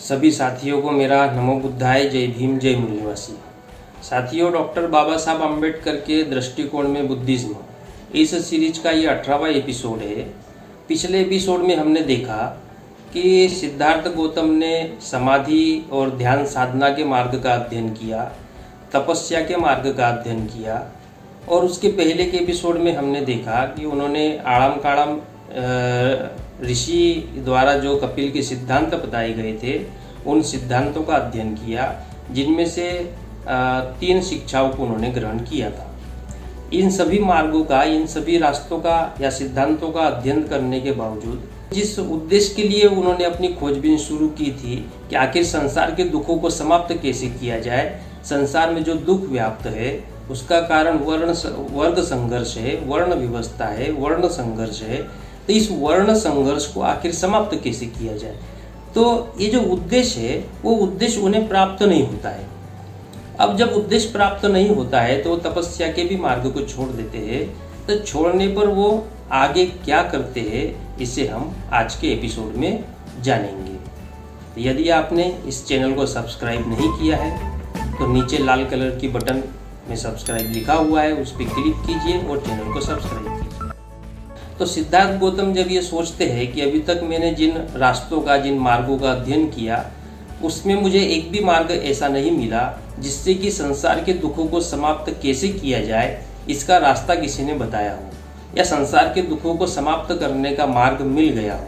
सभी साथियों को मेरा नमो बुद्धाय, जय भीम, जय मूल निवासी। साथियों, डॉक्टर बाबा साहब अम्बेडकर के दृष्टिकोण में बुद्धिज्म, इस सीरीज का ये 18वां एपिसोड है। पिछले एपिसोड में हमने देखा कि सिद्धार्थ गौतम ने समाधि और ध्यान साधना के मार्ग का अध्ययन किया, तपस्या के मार्ग का अध्ययन किया, और उसके पहले के एपिसोड में हमने देखा कि उन्होंने आड़म काड़म ऋषि द्वारा जो कपिल के सिद्धांत बताए गए थे उन सिद्धांतों का अध्ययन किया, जिनमें से 3 शिक्षाओं को उन्होंने ग्रहण किया था। इन सभी मार्गों का, इन सभी रास्तों का या सिद्धांतों का अध्ययन करने के बावजूद जिस उद्देश्य के लिए उन्होंने अपनी खोजबीन शुरू की थी कि आखिर संसार के दुखों को समाप्त कैसे किया जाए, संसार में जो दुख व्याप्त है उसका कारण वर्ग संघर्ष है, वर्ण व्यवस्था है, वर्ण संघर्ष है। तो इस वर्ण संघर्ष को आखिर समाप्त कैसे किया जाए, तो ये जो उद्देश्य है वो उद्देश्य उन्हें प्राप्त नहीं होता है। अब जब उद्देश्य प्राप्त नहीं होता है तो तपस्या के भी मार्ग को छोड़ देते हैं। तो छोड़ने पर वो आगे क्या करते हैं, इसे हम आज के एपिसोड में जानेंगे। यदि आपने इस चैनल को सब्सक्राइब नहीं किया है तो नीचे लाल कलर की बटन में सब्सक्राइब लिखा हुआ है, उस पर क्लिक कीजिए और चैनल को सब्सक्राइब कीजिए। तो सिद्धार्थ गौतम जब ये सोचते हैं कि अभी तक मैंने जिन रास्तों का, जिन मार्गों का अध्ययन किया, उसमें मुझे एक भी मार्ग ऐसा नहीं मिला जिससे कि संसार के दुखों को समाप्त कैसे किया जाए इसका रास्ता किसी ने बताया हो, या संसार के दुखों को समाप्त करने का मार्ग मिल गया हो।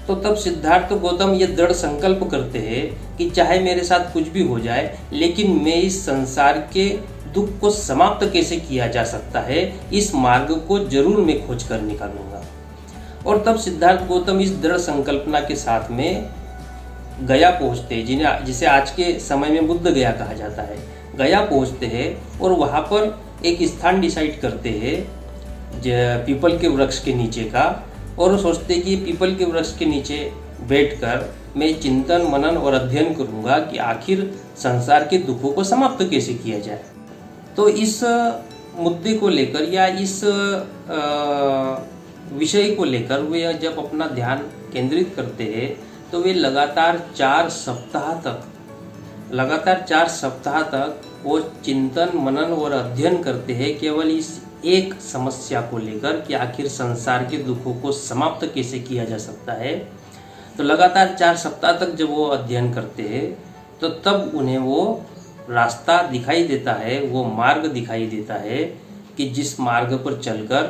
तो तब सिद्धार्थ गौतम ये दृढ़ संकल्प करते हैं कि चाहे मेरे साथ कुछ भी हो जाए, लेकिन मैं इस संसार के दुख को समाप्त कैसे किया जा सकता है, इस मार्ग को जरूर मैं खोज कर निकालूंगा। और तब सिद्धार्थ गौतम इस दृढ़ संकल्पना के साथ में गया पहुंचते हैं, जिसे आज के समय में बुद्ध गया कहा जाता है। गया पहुंचते हैं और वहां पर एक स्थान डिसाइड करते हैं पीपल के वृक्ष के नीचे का, और वो सोचते हैं कि पीपल के वृक्ष के नीचे बैठकर मैं चिंतन, मनन और अध्ययन करूंगा कि आखिर संसार के दुखों को समाप्त कैसे किया जाए। तो इस मुद्दे को लेकर या इस विषय को लेकर वे जब अपना ध्यान केंद्रित करते हैं तो वे लगातार 4 सप्ताह तक वो चिंतन, मनन और अध्ययन करते हैं केवल इस एक समस्या को लेकर कि आखिर संसार के दुखों को समाप्त कैसे किया जा सकता है। तो लगातार 4 सप्ताह तक जब वो अध्ययन करते हैं तो तब उन्हें वो रास्ता दिखाई देता है, वो मार्ग दिखाई देता है कि जिस मार्ग पर चलकर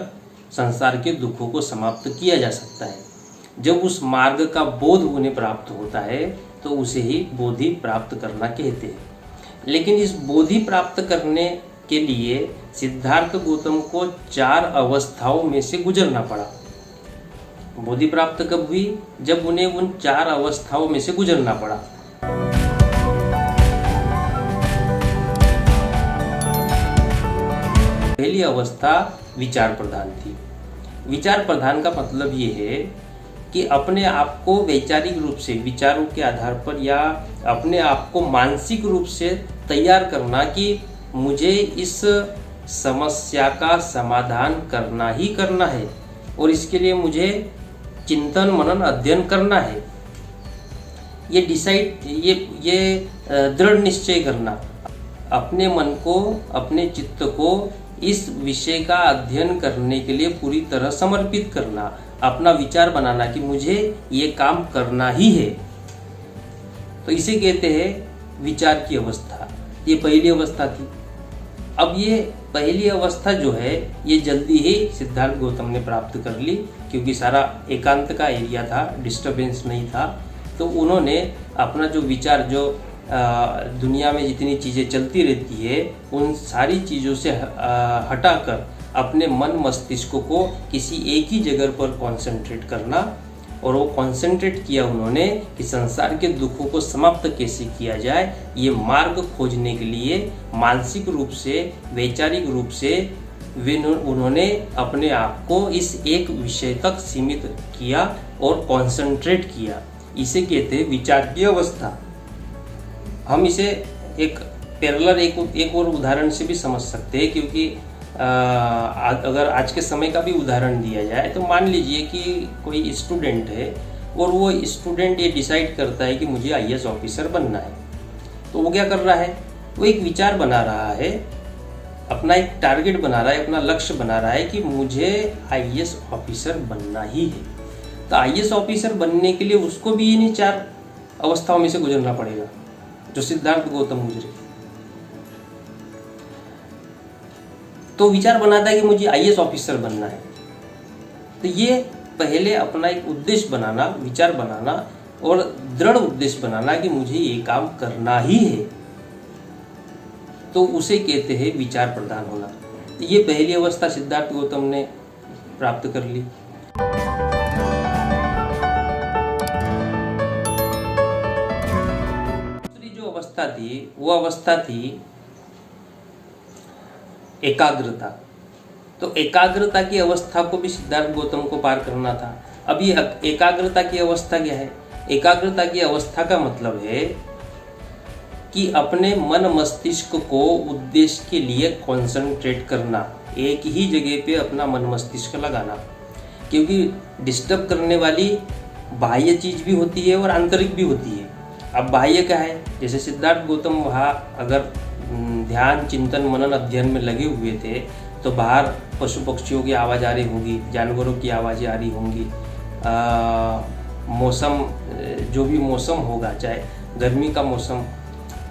संसार के दुखों को समाप्त किया जा सकता है। जब उस मार्ग का बोध उन्हें प्राप्त होता है तो उसे ही बोधि प्राप्त करना कहते हैं। लेकिन इस बोधि प्राप्त करने के लिए सिद्धार्थ गौतम को 4 अवस्थाओं में से गुजरना पड़ा। बोधि प्राप्त कब हुई? जब उन्हें उन 4 अवस्थाओं में से गुजरना पड़ा। पहली अवस्था विचार प्रधान थी। विचार प्रधान का मतलब ये है कि अपने आप को वैचारिक रूप से, विचारों के आधार पर, या अपने आप को मानसिक रूप से तैयार करना कि मुझे इस समस्या का समाधान करना ही करना है और इसके लिए मुझे चिंतन, मनन, अध्ययन करना है। ये दृढ़ निश्चय करना, अपने मन को, अपने चित्त को इस विषय का अध्ययन करने के लिए पूरी तरह समर्पित करना, अपना विचार बनाना कि मुझे ये काम करना ही है। तो इसे कहते हैं विचार की अवस्था। ये पहली अवस्था थी। अब ये पहली अवस्था जो है ये जल्दी ही सिद्धार्थ गौतम ने प्राप्त कर ली, क्योंकि सारा एकांत का एरिया था, डिस्टर्बेंस नहीं था। तो उन्होंने अपना जो विचार, जो दुनिया में जितनी चीज़ें चलती रहती है उन सारी चीज़ों से हटाकर अपने मन मस्तिष्क को किसी एक ही जगह पर कंसंट्रेट करना, और वो कंसंट्रेट किया उन्होंने कि संसार के दुखों को समाप्त कैसे किया जाए। ये मार्ग खोजने के लिए मानसिक रूप से, वैचारिक रूप से उन्होंने अपने आप को इस एक विषय तक सीमित किया और कंसंट्रेट किया। इसे कहते हैं विचार की अवस्था। हम इसे एक पैरेलल एक और उदाहरण से भी समझ सकते हैं, क्योंकि अगर आज के समय का भी उदाहरण दिया जाए तो मान लीजिए कि कोई स्टूडेंट है, और वो स्टूडेंट ये डिसाइड करता है कि मुझे आईएएस ऑफिसर बनना है, तो वो क्या कर रहा है, वो एक विचार बना रहा है, अपना एक टारगेट बना रहा है, अपना लक्ष्य बना रहा है कि मुझे आईएएस ऑफिसर बनना ही है। तो आईएएस ऑफिसर बनने के लिए उसको भी इन्हीं 4 अवस्थाओं में से गुजरना पड़ेगा जो सिद्धार्थ गौतम गुजरे। तो विचार बनाता है कि मुझे आईएएस ऑफिसर बनना है, तो ये पहले अपना एक उद्देश्य बनाना, विचार बनाना और दृढ़ उद्देश्य बनाना कि मुझे ये काम करना ही है, तो उसे कहते हैं विचार प्रधान होना। ये पहली अवस्था सिद्धार्थ गौतम ने प्राप्त कर ली। दूसरी जो अवस्था थी वो अवस्था थी एकाग्रता। तो एकाग्रता की अवस्था को भी सिद्धार्थ गौतम को पार करना था। अब ये एकाग्रता की अवस्था क्या है? एकाग्रता की अवस्था का मतलब है कि अपने मन मस्तिष्क को उद्देश्य के लिए कंसंट्रेट करना, एक ही जगह पे अपना मन मस्तिष्क लगाना, क्योंकि डिस्टर्ब करने वाली बाह्य चीज भी होती है और आंतरिक भी होती है। अब बाह्य क्या है? जैसे सिद्धार्थ गौतम वहाँ अगर ध्यान, चिंतन, मनन, अध्ययन में लगे हुए थे तो बाहर पशु पक्षियों की आवाज़ आ रही होगी, जानवरों की आवाज़ें आ रही होंगी, मौसम, जो भी मौसम होगा, चाहे गर्मी का मौसम,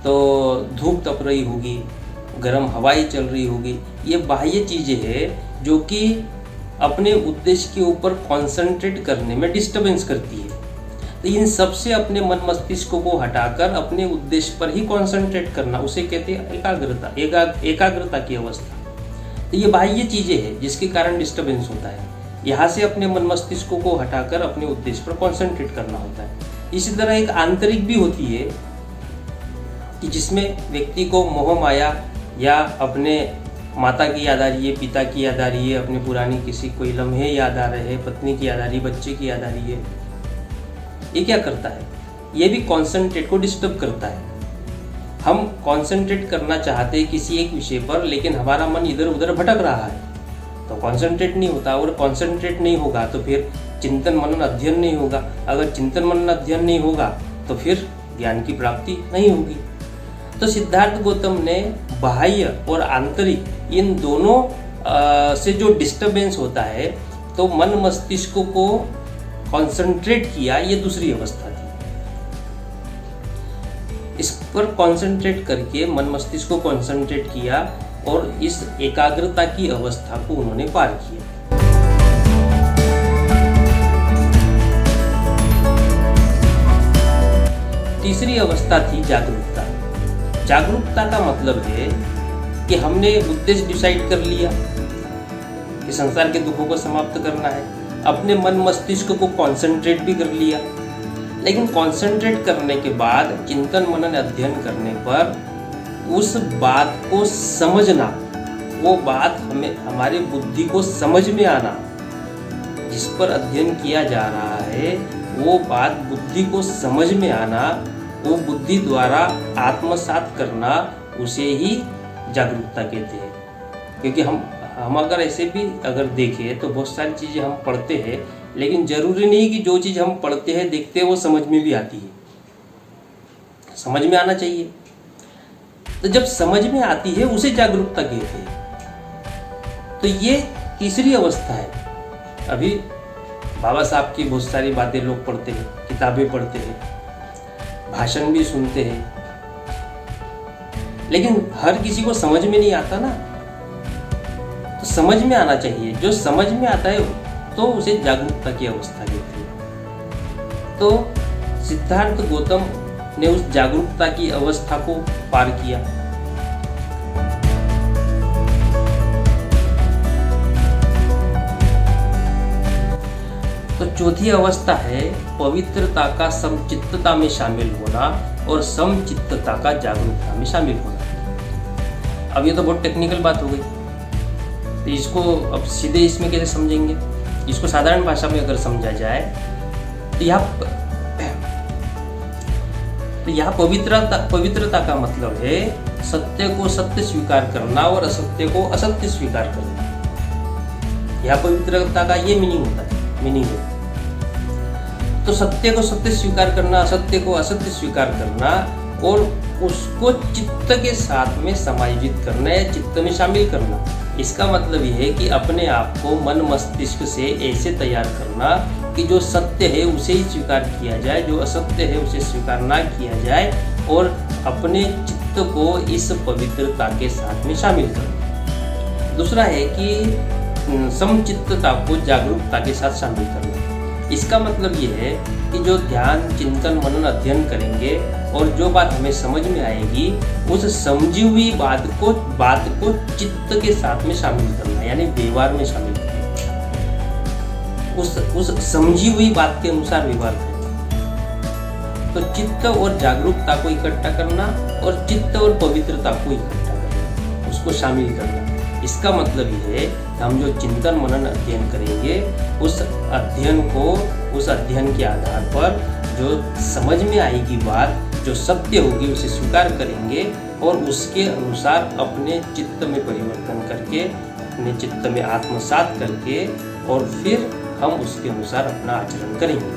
तो धूप तप रही होगी, गर्म हवाएं चल रही होगी। ये बाह्य चीज़ें हैं जो कि अपने उद्देश्य के ऊपर कंसंट्रेट करने में डिस्टर्बेंस करती है। तो इन सब से अपने मन मस्तिष्क को हटाकर अपने उद्देश्य पर ही कंसंट्रेट करना, उसे कहते हैं एकाग्रता, एकाग्रता की अवस्था। तो ये बाह्य चीज़ें हैं जिसके कारण डिस्टर्बेंस होता है। यहाँ से अपने मन मस्तिष्क को हटाकर अपने उद्देश्य पर कंसंट्रेट करना होता है। इसी तरह एक आंतरिक भी होती है कि जिसमें व्यक्ति को मोह माया या अपने माता की याद आ रही है, पिता की याद आ रही है, अपने पुरानी किसी कोई लम्हे याद आ रहे हैं, पत्नी की याद आ रही है, बच्चे की याद आ रही है। ये क्या करता है? ये भी कंसंट्रेट को डिस्टर्ब करता है। हम कंसंट्रेट करना चाहते हैं किसी एक विषय पर, लेकिन हमारा मन इधर उधर भटक रहा है तो कंसंट्रेट नहीं होता, और कंसंट्रेट नहीं होगा तो फिर चिंतन मनन अध्ययन नहीं होगा। अगर चिंतन मनन अध्ययन नहीं होगा तो फिर ज्ञान की प्राप्ति नहीं होगी। तो सिद्धार्थ गौतम ने बाह्य और आंतरिक इन दोनों से जो डिस्टर्बेंस होता है, तो मन मस्तिष्क को कंसंट्रेट किया, ये दूसरी अवस्था थी। इस पर कंसंट्रेट करके मन मस्तिष्क को कंसंट्रेट किया और इस एकाग्रता की अवस्था को उन्होंने पार किया। तीसरी अवस्था थी जागरूकता। जागरूकता का मतलब है कि हमने उद्देश्य डिसाइड कर लिया कि संसार के दुखों को समाप्त करना है, अपने मन मस्तिष्क को कंसंट्रेट भी कर लिया, लेकिन कंसंट्रेट करने के बाद चिंतन मनन अध्ययन करने पर उस बात को समझना, वो बात हमारी बुद्धि को समझ में आना, जिस पर अध्ययन किया जा रहा है वो बात बुद्धि को समझ में आना, वो बुद्धि द्वारा आत्मसात करना, उसे ही जागरूकता कहते हैं। क्योंकि हम अगर ऐसे भी अगर देखें तो बहुत सारी चीज़ें हम पढ़ते हैं, लेकिन जरूरी नहीं कि जो चीज़ हम पढ़ते हैं, देखते हैं, वो समझ में भी आती है। समझ में आना चाहिए। तो जब समझ में आती है उसे जागरूकता कहते हैं। तो ये तीसरी अवस्था है। अभी बाबा साहब की बहुत सारी बातें लोग पढ़ते हैं, किताबें पढ़ते हैं, भाषण भी सुनते हैं, लेकिन हर किसी को समझ में नहीं आता ना। तो समझ में आना चाहिए। जो समझ में आता है तो उसे जागरूकता की अवस्था कहते हैं। तो सिद्धार्थ गौतम ने उस जागरूकता की अवस्था को पार किया। तो चौथी अवस्था है पवित्रता का समचित्तता में शामिल होना और समचित्तता का जागरूकता में शामिल होना। अब ये तो बहुत टेक्निकल बात हो गई, तो इसको अब सीधे इसमें कैसे समझेंगे? इसको साधारण भाषा में अगर समझा जाए तो यहाँ पवित्रता का मतलब है सत्य को सत्य स्वीकार करना और असत्य को असत्य स्वीकार करना। यह पवित्रता का ये मीनिंग है। तो सत्य को सत्य स्वीकार करना, असत्य को असत्य स्वीकार करना और उसको चित्त के साथ में समायोजित करना या चित्त में शामिल करना। इसका मतलब यह है कि अपने आप को मन मस्तिष्क से ऐसे तैयार करना कि जो सत्य है उसे ही स्वीकार किया जाए, जो असत्य है उसे स्वीकार ना किया जाए, और अपने चित्त को इस पवित्रता के साथ में शामिल करना। दूसरा है कि समचित्तता को जागरूकता के साथ शामिल करना। इसका मतलब ये है कि जो ध्यान, चिंतन, मनन, अध्ययन करेंगे और जो बात हमें समझ में आएगी उस समझी हुई बात को चित्त के साथ में शामिल करना, यानी व्यवहार में शामिल करना। उस समझी हुई बात के अनुसार व्यवहार करना। तो चित्त और जागरूकता को इकट्ठा करना और चित्त और पवित्रता को इकट्ठा करना, उसको शामिल करना। इसका मतलब ये है कि हम जो चिंतन, मनन, अध्ययन करेंगे उस अध्ययन के आधार पर जो समझ में आएगी बात, जो सत्य होगी उसे स्वीकार करेंगे और उसके अनुसार अपने चित्त में परिवर्तन करके, अपने चित्त में आत्मसात करके और फिर हम उसके अनुसार अपना आचरण करेंगे।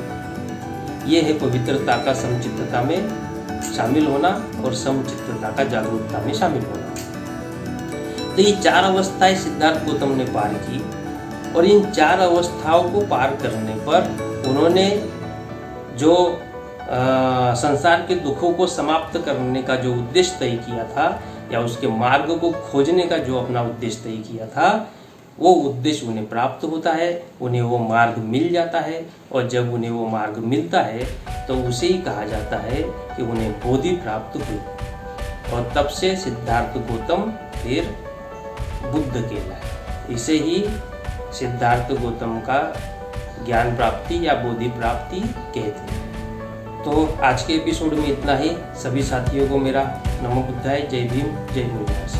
ये है पवित्रता का समचित्तता में शामिल होना और समचित्तता का जागरूकता में शामिल होना। तो ये 4 अवस्थाएं सिद्धार्थ गौतम ने पार की और इन 4 अवस्थाओं को पार करने पर उन्होंने जो संसार के दुखों को समाप्त करने का जो उद्देश्य तय किया था या उसके मार्ग को खोजने का जो अपना उद्देश्य तय किया था, वो उद्देश्य उन्हें प्राप्त होता है, उन्हें वो मार्ग मिल जाता है। और जब उन्हें वो मार्ग मिलता है तो उसे ही कहा जाता है कि उन्हें बोधि प्राप्त हुई। और तब से सिद्धार्थ गौतम फिर बुद्ध कहलाए। इसे ही सिद्धार्थ गौतम का ज्ञान प्राप्ति या बोधि प्राप्ति कहते हैं। तो आज के एपिसोड में इतना ही। सभी साथियों को मेरा नमो बुद्धाय, जय भीम, जय गुरुदास।